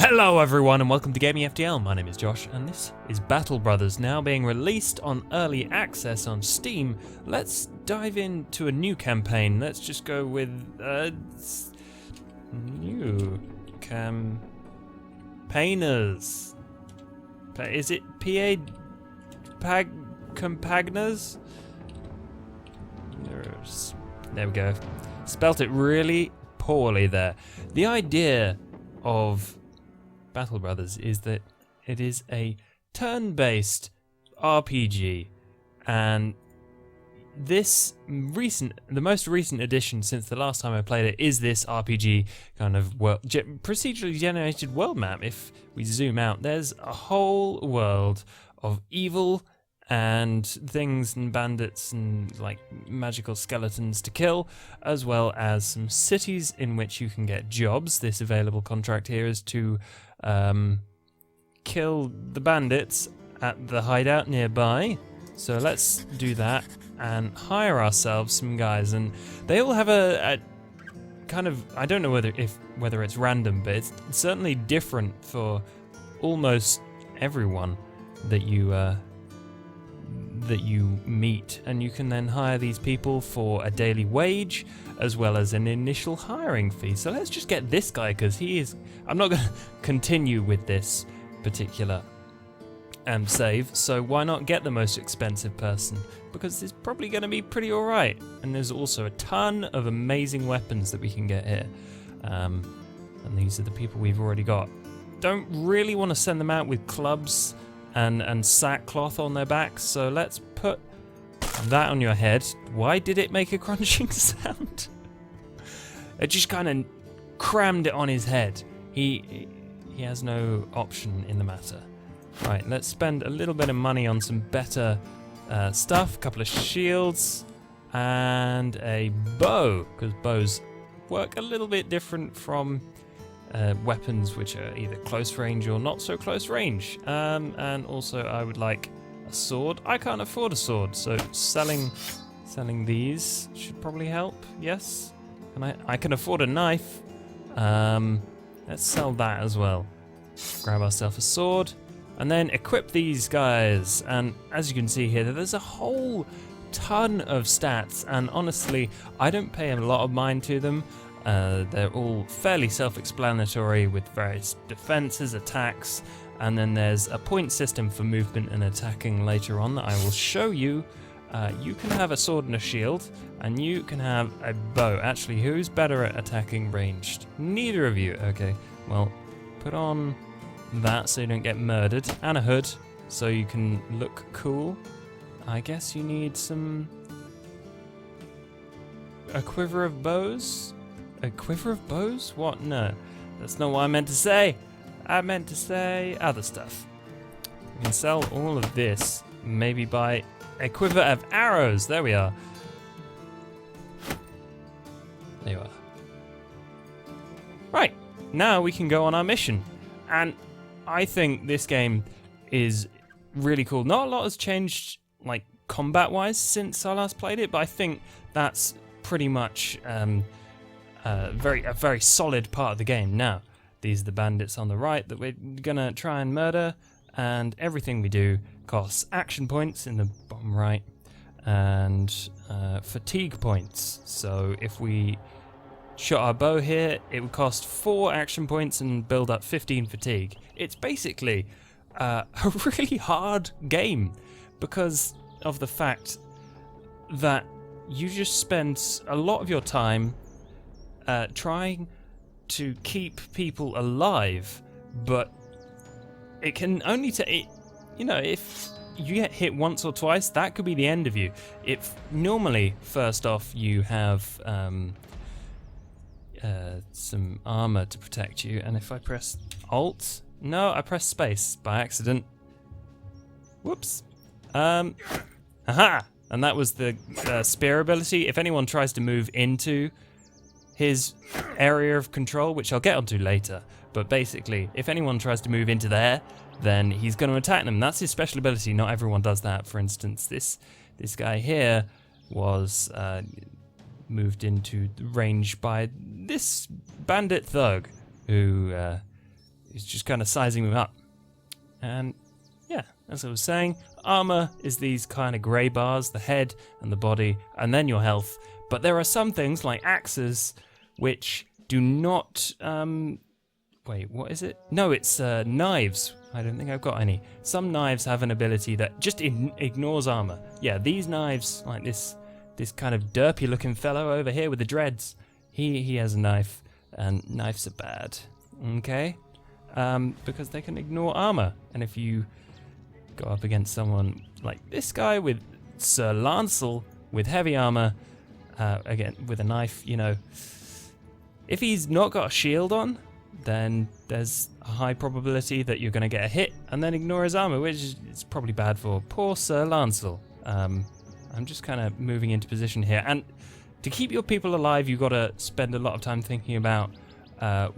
Hello everyone and welcome to Gaming FTL. My name is Josh and this is Battle Brothers, now being released on early access on Steam. Let's dive into a new campaign. Let's just go with new campaigners. Is it Compagnas? There we go. Spelt it really poorly there. The idea of Battle Brothers is that it is a turn-based RPG, and the most recent addition since the last time I played it is this RPG kind of procedurally generated world map. If we zoom out, there's a whole world of evil and things and bandits and like magical skeletons to kill, as well as some cities in which you can get jobs. This available contract here is to kill the bandits at the hideout nearby. So let's do that and hire ourselves some guys, and they all have a kind of, I don't know whether it's random, but it's certainly different for almost everyone that you meet, and you can then hire these people for a daily wage as well as an initial hiring fee. So let's just get this guy, because I'm not going to continue with this particular save, so why not get the most expensive person, because it's probably going to be pretty alright. And there's also a ton of amazing weapons that we can get here, and these are the people we've already got. Don't really want to send them out with clubs and sackcloth on their backs, so let's put that on your head. Why did it make a crunching sound? It just kind of crammed it on his head. He has no option in the matter. Right, let's spend a little bit of money on some better stuff. A couple of shields and a bow, because bows work a little bit different from weapons which are either close range or not so close range. And also I would like a sword. I can't afford a sword, so selling these should probably help. Yes, and I can afford a knife. Let's sell that as well. Grab ourselves a sword and then equip these guys. And as you can see here, there's a whole ton of stats, and honestly I don't pay a lot of mind to them. They're all fairly self-explanatory with various defenses, attacks, and then there's a point system for movement and attacking later on that I will show you. You can have a sword and a shield, and you can have a bow. Actually, who's better at attacking ranged? Neither of you. Okay, well, put on that so you don't get murdered, and a hood so you can look cool. I guess you need a quiver of bows? A quiver of bows? What? No, that's not what I meant to say. I meant to say other stuff. We can sell all of this, maybe buy a quiver of arrows. There we are. There you are. Right, now we can go on our mission. And I think this game is really cool. Not a lot has changed, like, combat-wise since I last played it, but I think that's pretty much a very solid part of the game. Now, these are the bandits on the right that we're gonna try and murder, and everything we do costs action points in the bottom right and fatigue points. So if we shot our bow here, it would cost 4 action points and build up 15 fatigue. It's basically a really hard game because of the fact that you just spend a lot of your time trying to keep people alive, but it can only take, if you get hit once or twice, that could be the end of you. If normally, first off, you have some armor to protect you, and if I press Alt, no, I pressed space by accident. Whoops. Aha! And that was the spear ability. If anyone tries to move into his area of control, which I'll get onto later, but basically, if anyone tries to move into there, then he's going to attack them. That's his special ability. Not everyone does that. For instance, this guy here was moved into range by this bandit thug, who He's just kind of sizing them up. And yeah, as I was saying, armor is these kind of grey bars, the head and the body, and then your health. But there are some things like axes which do not... wait, what is it? No, it's knives. I don't think I've got any. Some knives have an ability that just ignores armor. Yeah, these knives, like this kind of derpy looking fellow over here with the dreads, he has a knife, and knives are bad. Okay? Because they can ignore armor. And if you go up against someone like this guy with Sir Lancel with heavy armor, again, with a knife, you know, if he's not got a shield on, then there's a high probability that you're going to get a hit and then ignore his armor, which is probably bad for poor Sir Lancel. I'm just kind of moving into position here. And to keep your people alive, you've got to spend a lot of time thinking about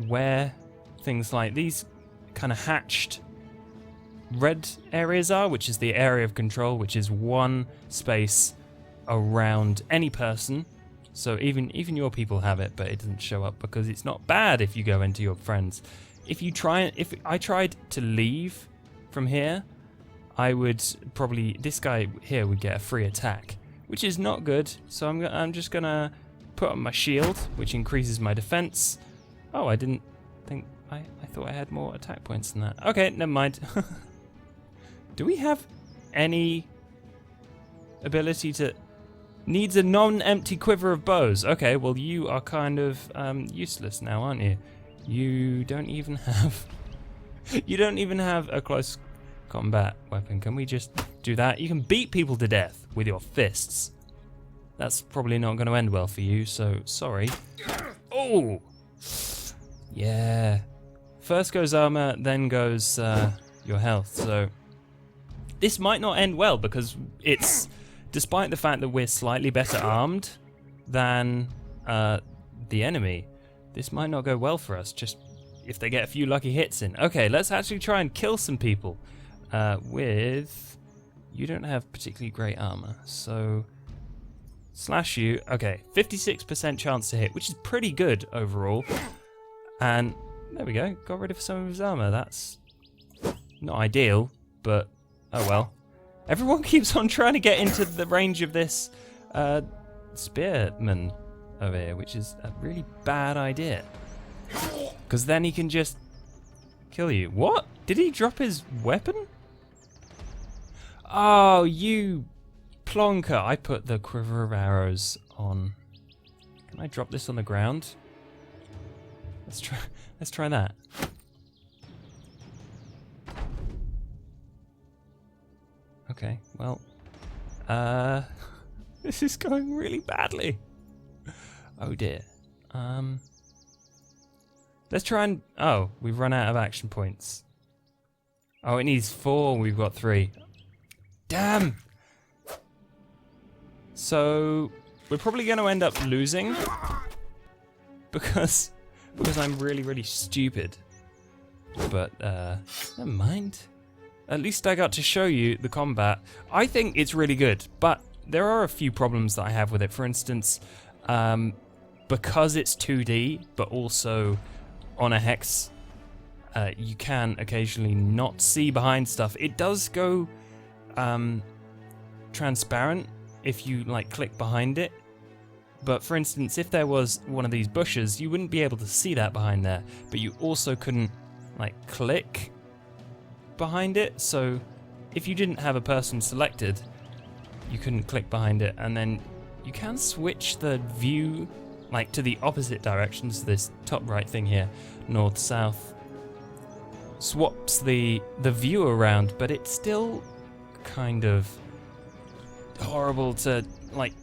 where things like these kind of hatched red areas are, which is the area of control, which is one space around any person. So even your people have it, but it doesn't show up because it's not bad if you go into your friends. If I tried to leave from here, I would probably, this guy here would get a free attack, which is not good. So I'm just gonna put on my shield, which increases my defense. Oh, I didn't think, I thought I had more attack points than that. Okay, never mind. Do we have any ability to... Needs a non-empty quiver of bows. Okay, well you are kind of useless now, aren't you? You don't even have... you don't even have a close combat weapon. Can we just do that? You can beat people to death with your fists. That's probably not going to end well for you, so sorry. Oh! Yeah. First goes armor, then goes your health. So this might not end well because it's... Despite the fact that we're slightly better armed than the enemy, this might not go well for us, just if they get a few lucky hits in. Okay, let's actually try and kill some people with... You don't have particularly great armor, so... Slash you. Okay, 56% chance to hit, which is pretty good overall. And there we go, got rid of some of his armor. That's not ideal, but oh well. Everyone keeps on trying to get into the range of this spearman over here, which is a really bad idea. Because then he can just kill you. What? Did he drop his weapon? Oh, you plonker. I put the quiver of arrows on. Can I drop this on the ground? Let's try that. Okay, well, this is going really badly. Oh dear. Let's try and... Oh, we've run out of action points. Oh, it needs 4. We've got 3. Damn! So, we're probably going to end up losing because I'm really, really stupid. But, never mind. At least I got to show you the combat. I think it's really good, but there are a few problems that I have with it. For instance, because it's 2D, but also on a hex, you can occasionally not see behind stuff. It does go transparent if you like click behind it. But for instance, if there was one of these bushes, you wouldn't be able to see that behind there. But you also couldn't like click behind it, so if you didn't have a person selected, you couldn't click behind it. And then you can switch the view like to the opposite directions. This top right thing here, north, south, swaps the view around, but it's still kind of horrible to like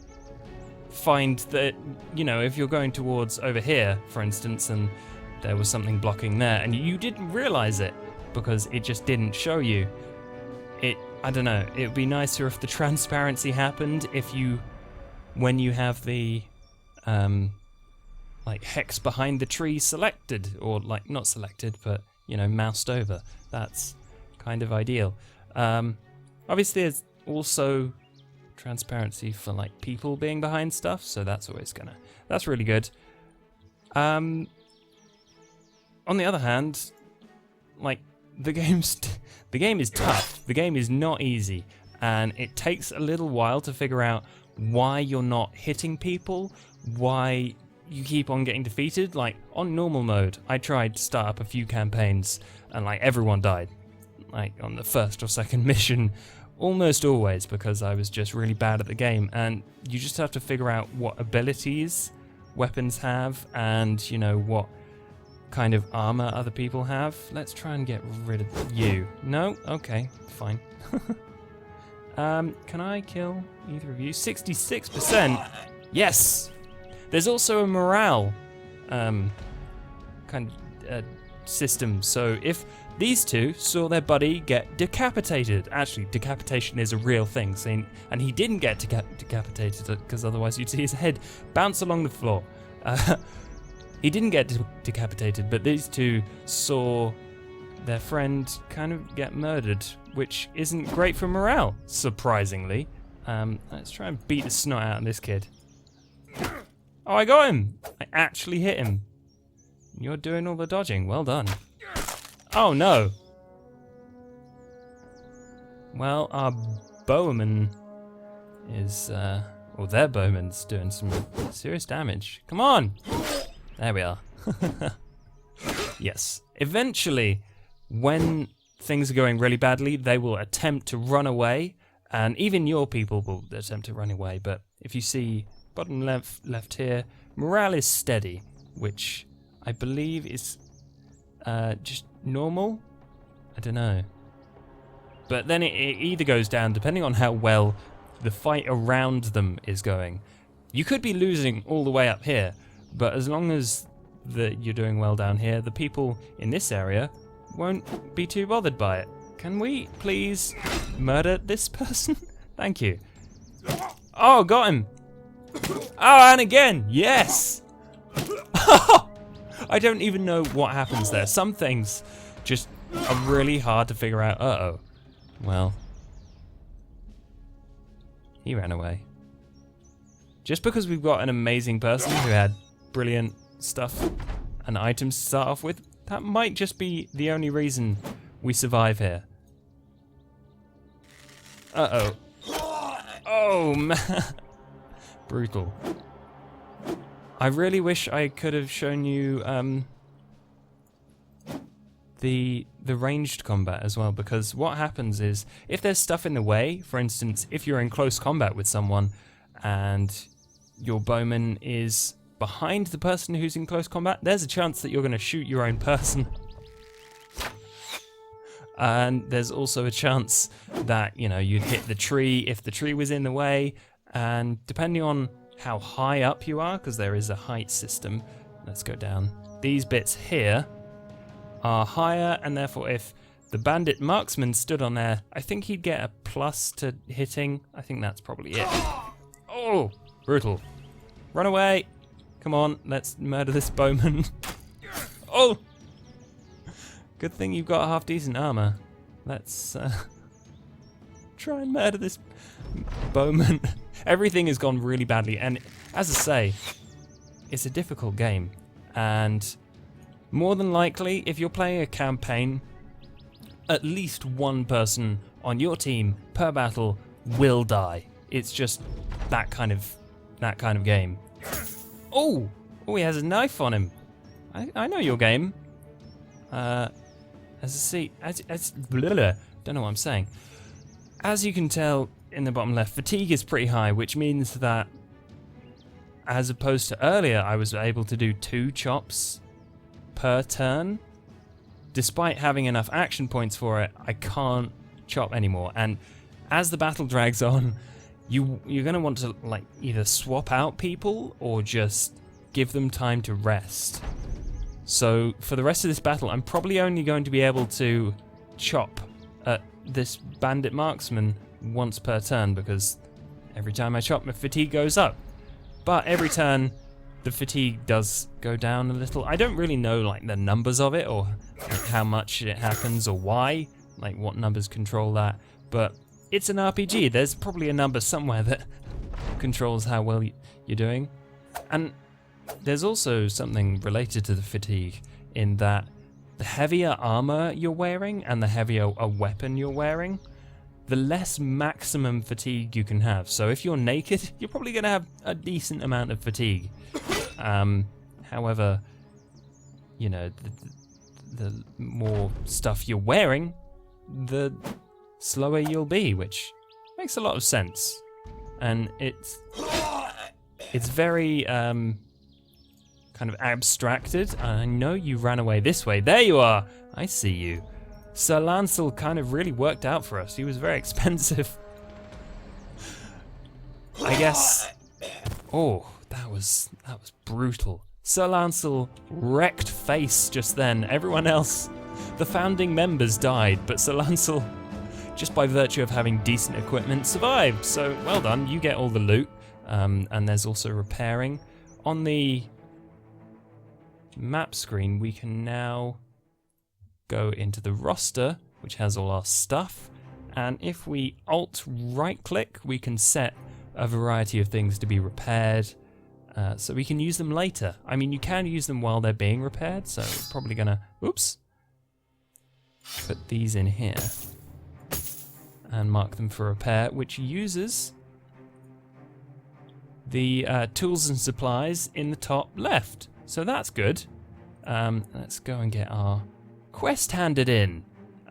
find that, you know, if you're going towards over here, for instance, and there was something blocking there and you didn't realize it because it just didn't show you. I don't know, it would be nicer if the transparency happened if you, when you have the like hex behind the tree selected, or like not selected, but you know, moused over. That's kind of ideal. Obviously there's also transparency for like people being behind stuff, so that's really good. On the other hand, like, the game is tough. The game is not easy, and it takes a little while to figure out why you're not hitting people, why you keep on getting defeated. Like, on normal mode, I tried to start up a few campaigns, and like everyone died, like on the first or second mission, almost always, because I was just really bad at the game. And you just have to figure out what abilities weapons have, and you know what kind of armor other people have. Let's try and get rid of you. No? Okay, fine. Can I kill either of you? 66%. Yes. There's also a morale kind of system. So if these two saw their buddy get decapitated, actually decapitation is a real thing, and he didn't get decapitated because otherwise you'd see his head bounce along the floor. He didn't get decapitated, but these two saw their friend kind of get murdered, which isn't great for morale, surprisingly. Let's try and beat the snot out of this kid. Oh, I got him! I actually hit him. You're doing all the dodging. Well done. Oh, no. Well, our bowman is, well, their bowman's doing some serious damage. Come on! There we are. Yes. Eventually, when things are going really badly, they will attempt to run away, and even your people will attempt to run away. But if you see bottom left here, morale is steady, which I believe is just normal. I don't know. But then it either goes down depending on how well the fight around them is going. You could be losing all the way up here, but as long as you're doing well down here, the people in this area won't be too bothered by it. Can we please murder this person? Thank you. Oh, got him. Oh, and again, yes. I don't even know what happens there. Some things just are really hard to figure out. Uh-oh. Well, he ran away. Just because we've got an amazing person who had brilliant stuff and items to start off with, that might just be the only reason we survive here. Uh-oh. Oh, man. Brutal. I really wish I could have shown you the ranged combat as well, because what happens is, if there's stuff in the way, for instance, if you're in close combat with someone and your bowman is behind the person who's in close combat, there's a chance that you're going to shoot your own person. And there's also a chance that, you know, you'd hit the tree if the tree was in the way, and depending on how high up you are, because there is a height system, let's go down. These bits here are higher, and therefore if the bandit marksman stood on there, I think he'd get a plus to hitting. I think that's probably it. Oh, brutal. Run away. Come on, let's murder this bowman. Oh! Good thing you've got half decent armor. Let's try and murder this bowman. Everything has gone really badly, and as I say, it's a difficult game, and more than likely, if you're playing a campaign, at least one person on your team per battle will die. It's just that kind of game. Oh, he has a knife on him. I know your game. Don't know what I'm saying. As you can tell in the bottom left, fatigue is pretty high, which means that as opposed to earlier, I was able to do 2 chops per turn. Despite having enough action points for it, I can't chop anymore. And as the battle drags on, you're going to want to like either swap out people or just give them time to rest. So for the rest of this battle, I'm probably only going to be able to chop at this bandit marksman once per turn, because every time I chop, my fatigue goes up. But every turn, the fatigue does go down a little. I don't really know like the numbers of it, or like, how much it happens, or why, like what numbers control that. But it's an RPG. There's probably a number somewhere that controls how well you're doing. And there's also something related to the fatigue in that the heavier armor you're wearing and the heavier a weapon you're wearing, the less maximum fatigue you can have. So if you're naked, you're probably going to have a decent amount of fatigue. However, you know, the more stuff you're wearing, the slower you'll be, which makes a lot of sense. And it's very kind of abstracted. I know you ran away this way. There you are. I see you. Sir Lancel kind of really worked out for us. He was very expensive. I guess. Oh, that was brutal. Sir Lancel wrecked face just then. Everyone else, the founding members died, but Sir Lancel, just by virtue of having decent equipment, survived. So well done. You get all the loot, and there's also repairing. On the map screen, we can now go into the roster, which has all our stuff, and if we alt right click, we can set a variety of things to be repaired, so we can use them later. I mean, you can use them while they're being repaired, so we're probably gonna put these in here and mark them for repair, which uses the tools and supplies in the top left, so that's good. Let's go and get our quest handed in.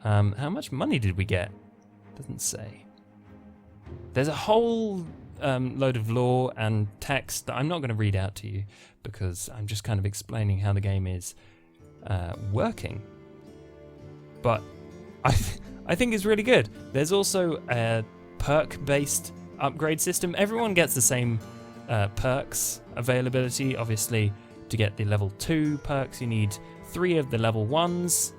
How much money did we get? Doesn't say. There's a whole load of lore and text that I'm not going to read out to you because I'm just kind of explaining how the game is working. But I think it's really good. There's also a perk-based upgrade system. Everyone gets the same perks availability. Obviously, to get the level 2 perks, you need 3 of the level 1s,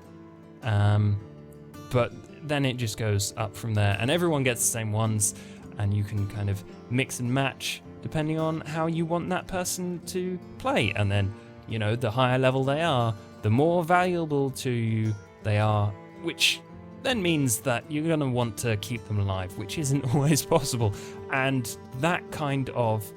but then it just goes up from there, and everyone gets the same ones, and you can kind of mix and match depending on how you want that person to play. And then, you know, the higher level they are, the more valuable to you they are, which then means that you're going to want to keep them alive, which isn't always possible. And that kind of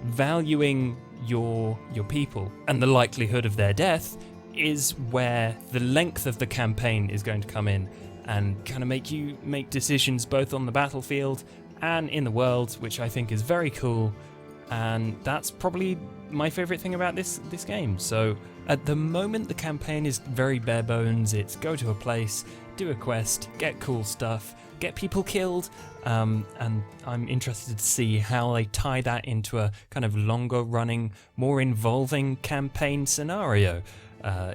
valuing your people and the likelihood of their death is where the length of the campaign is going to come in and kind of make you make decisions both on the battlefield and in the world, which I think is very cool. And that's probably my favorite thing about this game. So at the moment, the campaign is very bare bones. It's go to a place, do a quest, get cool stuff, get people killed, and I'm interested to see how they tie that into a kind of longer running, more involving campaign scenario.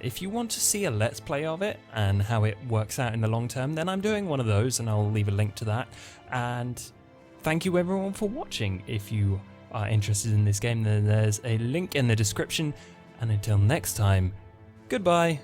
If you want to see a let's play of it and how it works out in the long term, then I'm doing one of those, and I'll leave a link to that. And thank you everyone for watching. If you are interested in this game, then there's a link in the description, and until next time, goodbye.